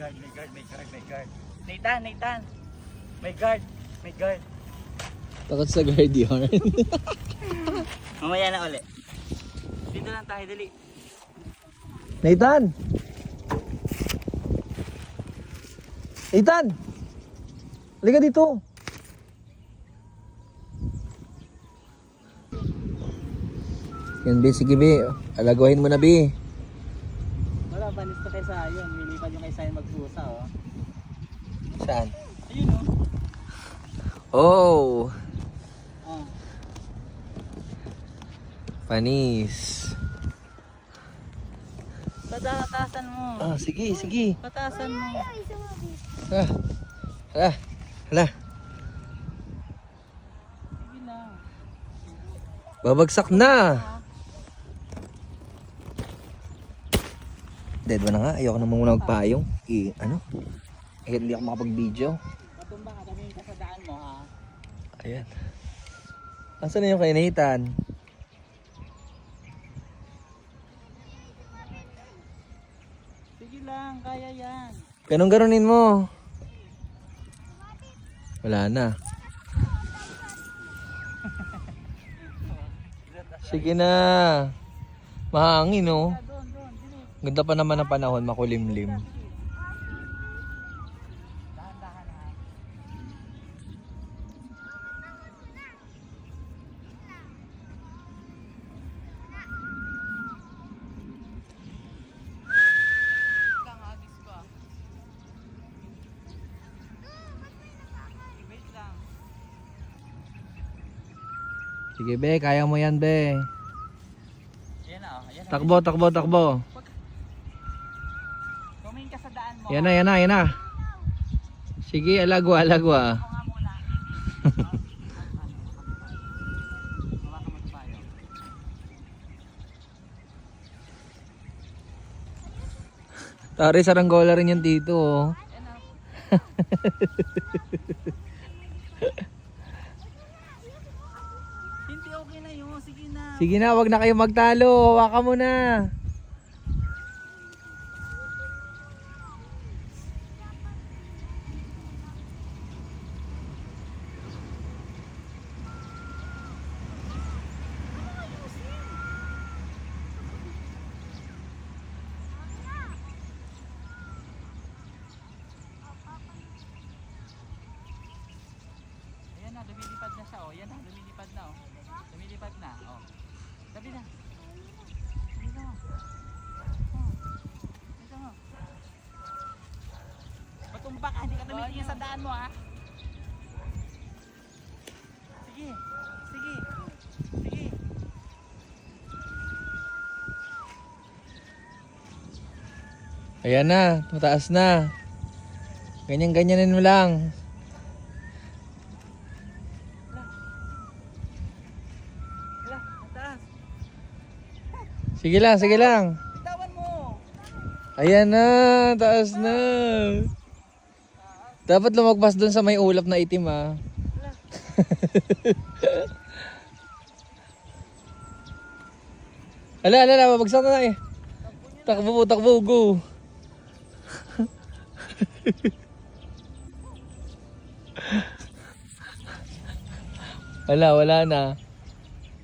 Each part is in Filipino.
guard, may guard, may guard, may guard. Nathan, Nathan. May guard, may guard. Takot sa guard yun. Mamaya na ulit. Dito lang tayo, dali. Nathan! Nathan! Halika dito. Yan, B. Sige, B. Alaguhin mo na, B. Wala, panis to kay Sayon. Nilipad yung kay Sayon magpusa, oh. Saan? Ayun, oh. Oh! Oh. Panis. Pataasan mo. Ah, sige, sige. Pataasan mo. Ah. Hala. Hala. Sige lang. Babagsak na. Dead ba na nga? Ayoko naman muna magpayong. Ano? Hindi ako makapag-video. Matumba ka, kami yung kasadaan mo, ha? Ayan. Asan na yung kay Nathan? Sige lang, kaya yan. Ganun-ganunin mo. Wala na. Sige na. Mahangin, oh. Doon, doon, dili. Ganda pa naman ang panahon, makulimlim. Dahan-dahan, ha? Lang, agis ko, ah. Wait lang. Sige, be. Kaya mo yan, be. Ayan na, oh. Ayan na. Takbo, takbo, takbo. Tumingin ka sa daan mo. Yan na, yan na, yan na. Sige, alagwa, alagwa. Ako nga muna. Hawakan mo tayo. Tari, saranggola rin yan dito, oh. Ayan na. Hindi, okay na yun. Sige na. Sige na, wag na kayo magtalo. Hawakan mo na. Ayan na, lumilipad na siya, oh. Ayan na, lumilipad na, oh. Lumilipad na, oh. Tabi na. Dito mo. Oh. Dito mo. Matumba ka, hindi ka tumitingin sa daan mo, ha? Sige. Sige. Sige. Ayan na, mataas na. Ganyan-ganyanin mo lang. Hala, mataas. Sige lang, sige lang. Bitawan mo. Ayan na, taas na. Dapat lumagpas dun sa may ulap na itim, ah. Hala, hala, hala, babagsak na eh. Takbo, takbo, go. Wala, wala na.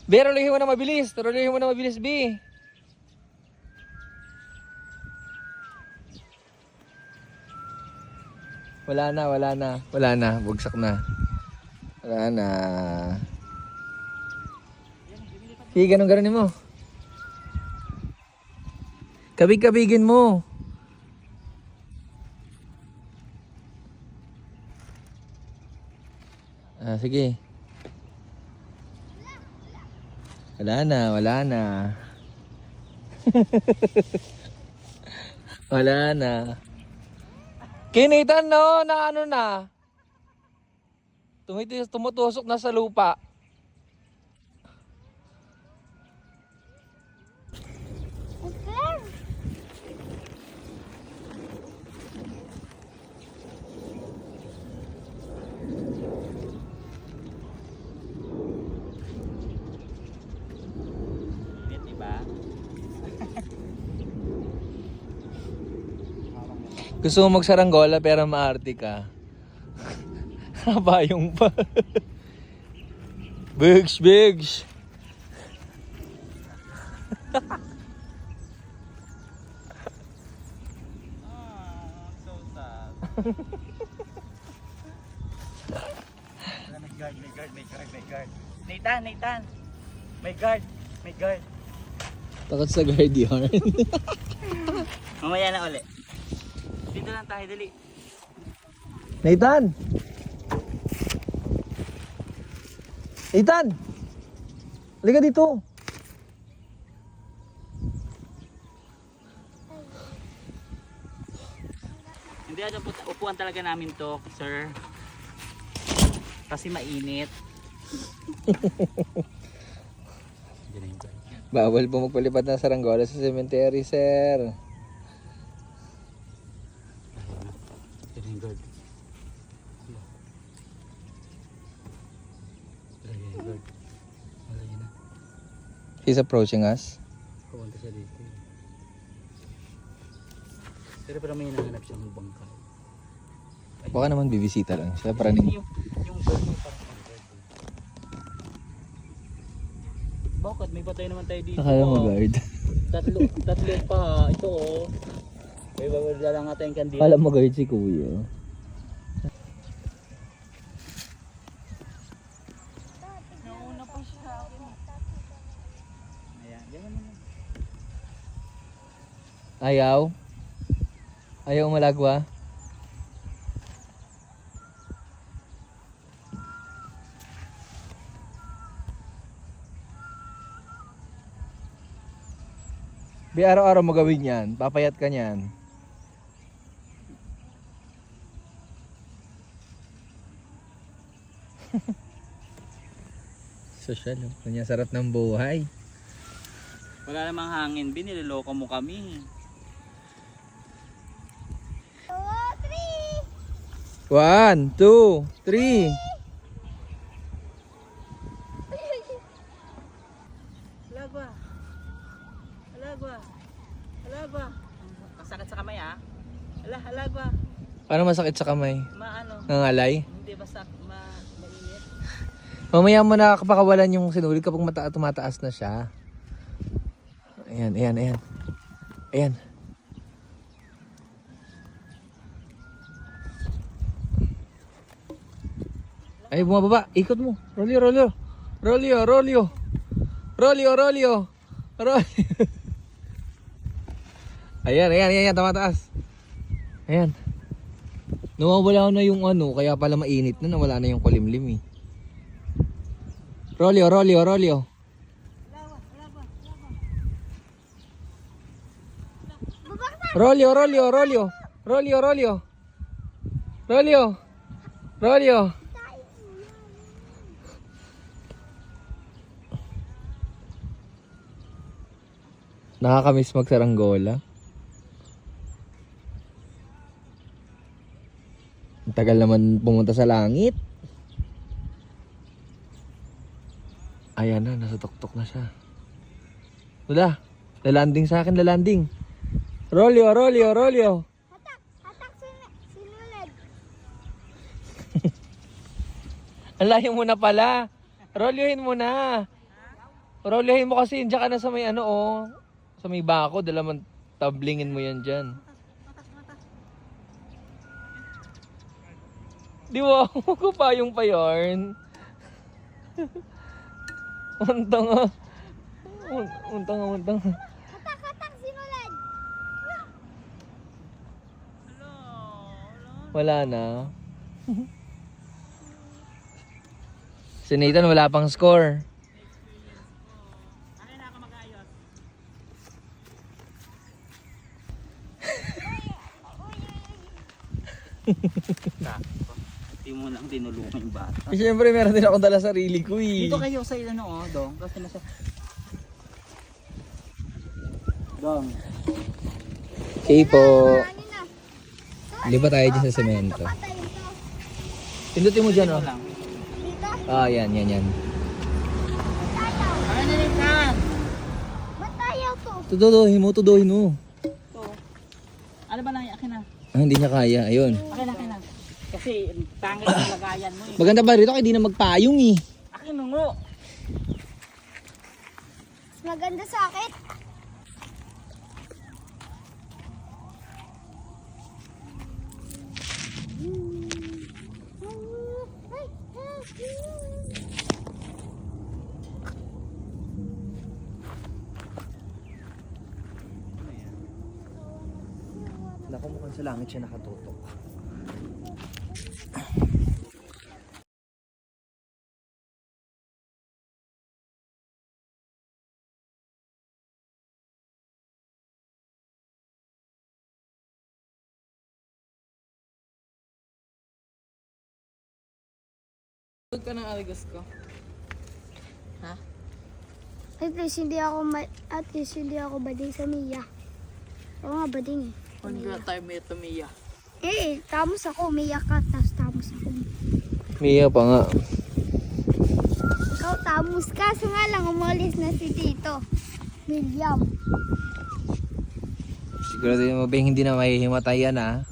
B, rulihin mo na mabilis. Rulihin mo na mabilis, B. Wala na, wala na. Wala na, bugsak na. Wala na. Sige, ganun-ganunin mo. Kabig-kabigin mo. Ah, sige. Wala na, wala na. Wala na. Kinitan, no, na ano na. Tumutusok na sa lupa. Init, diba? Hawak mo. Gusto mo magsaranggola pero maarte ka. Kabayong pa. Bigs, bigs. So sad. May guard, may guard, may guard, may guard. Nathan, Nathan. May guard, may guard. Takot sa guard yarn. Mamaya na uli. Dito lang tayo, dali. Nathan! Nathan! Halika dito. Hindi, ano, upuan talaga namin to, sir. Kasi mainit. Bawal po magpalipad ng saranggola sa cemetery, sir. He's approaching us. Kapunta siya dito. Pero may hinahanap siyang bangkay. Baka naman bibisita lang siya. Para ning... Yung bird mo parang bird. Bakit? May patay naman tayo dito. Akala mo guard. Tatlo pa. Ito oh. May babala lang nga tayong kandila. Akala mo guard si kuya. Nauna pa siya. Ayan, ganyan mo. Ayaw? Ayaw malagwa? Bi araw-araw mo gawin yan. Papayat ka niyan. Social, oh. Kanya sarap ng buhay. Wala namang hangin, biniloloko mo kami. 1, 2, 3. Alagwa. Alagwa. Alagwa. Masakit sa kamay ah. Alagwa. Paano masakit sa kamay? Maano? Nangalay? Hindi basta mainit. Mamaya mo nakakapakawalan yung sinulit kapag tumataas na siya. Ayan, ayan, ayan. Ayan. Ay, bumababa. Ikot mo. Rolyo, rolyo. Rolyo, rolyo. Rolyo, rolyo. Rolyo. Ayan, ayan, ayan. Tumataas. Ayan. Nawawala na yung ano, kaya pala mainit na. Nawala na yung kulimlim eh. Rolyo, rolyo, rolyo. Rolyo, rolyo, rolyo. Rolyo, rolyo. Rolyo. Rolyo. Nakakamiss magsaranggola. Ang tagal naman pumunta sa langit. Ayan na, nasa tuktok na siya. Wala, lalanding sa akin, lalanding. Rolyo, rolyo, rolyo. Hatak sinulad. Ang layo mo na pala. Rolyohin mo na. Rolyohin mo kasi, diyan ka na sa may ano oh. Sa may bako, dalaman tablingin mo yan dyan. Di ba? Ko pa yung payorn. Untang ah. Untang ah, untang. Hatak sinulad. Wala na. Si Nathan wala pang score. Akin na ako mag-ayos. Hindi mo lang tinulungan yung bata. Eh, siyempre meron din akong dala sarili ko eh. Dito kayo sa ilan oh, dong. Kasi nasa... Dong. Okay po. Ano na? Liba tayo dyan sa semento. Patay ito. Pindutin mo dyan oh. Dito. Ah, yan, yan, yan. Tayaw. Ano na rin kan? Ba't tayaw to? Tuduhin mo, tuduhin mo. Ito. Ano ba nang akin na? Ah, hindi niya kaya. Ayun. Akin, akin lang. Kasi tanggal ang lagayan mo eh. Maganda ba rito? Kaya di na magpayong eh. Akin nungo. Mas maganda sa akin. Naku, mukhang sa langit siya nakatutok. Huwag ka ng arigos ko. Ha? At least hindi ako bading sa Mia. Oo nga, bading eh. Huwag ka tayo may tumiya. Tamos ako. Mia ka, tapos tamos ako. Mia pa nga. Ikaw tamos ka. So nga lang, umalis na si Tito. William. Sigurado yung mabing hindi na mahihimatay yan ha.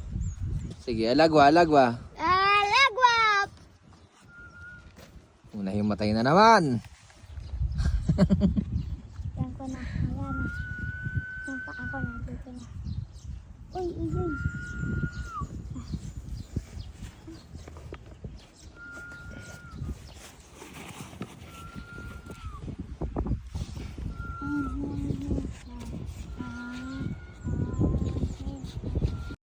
Sige, alagwa, alagwa. Lagwap! Nahimatay na naman. Yan ko na. Ayan na. Yung paa ko na. Dito na. Uy, uy, uy.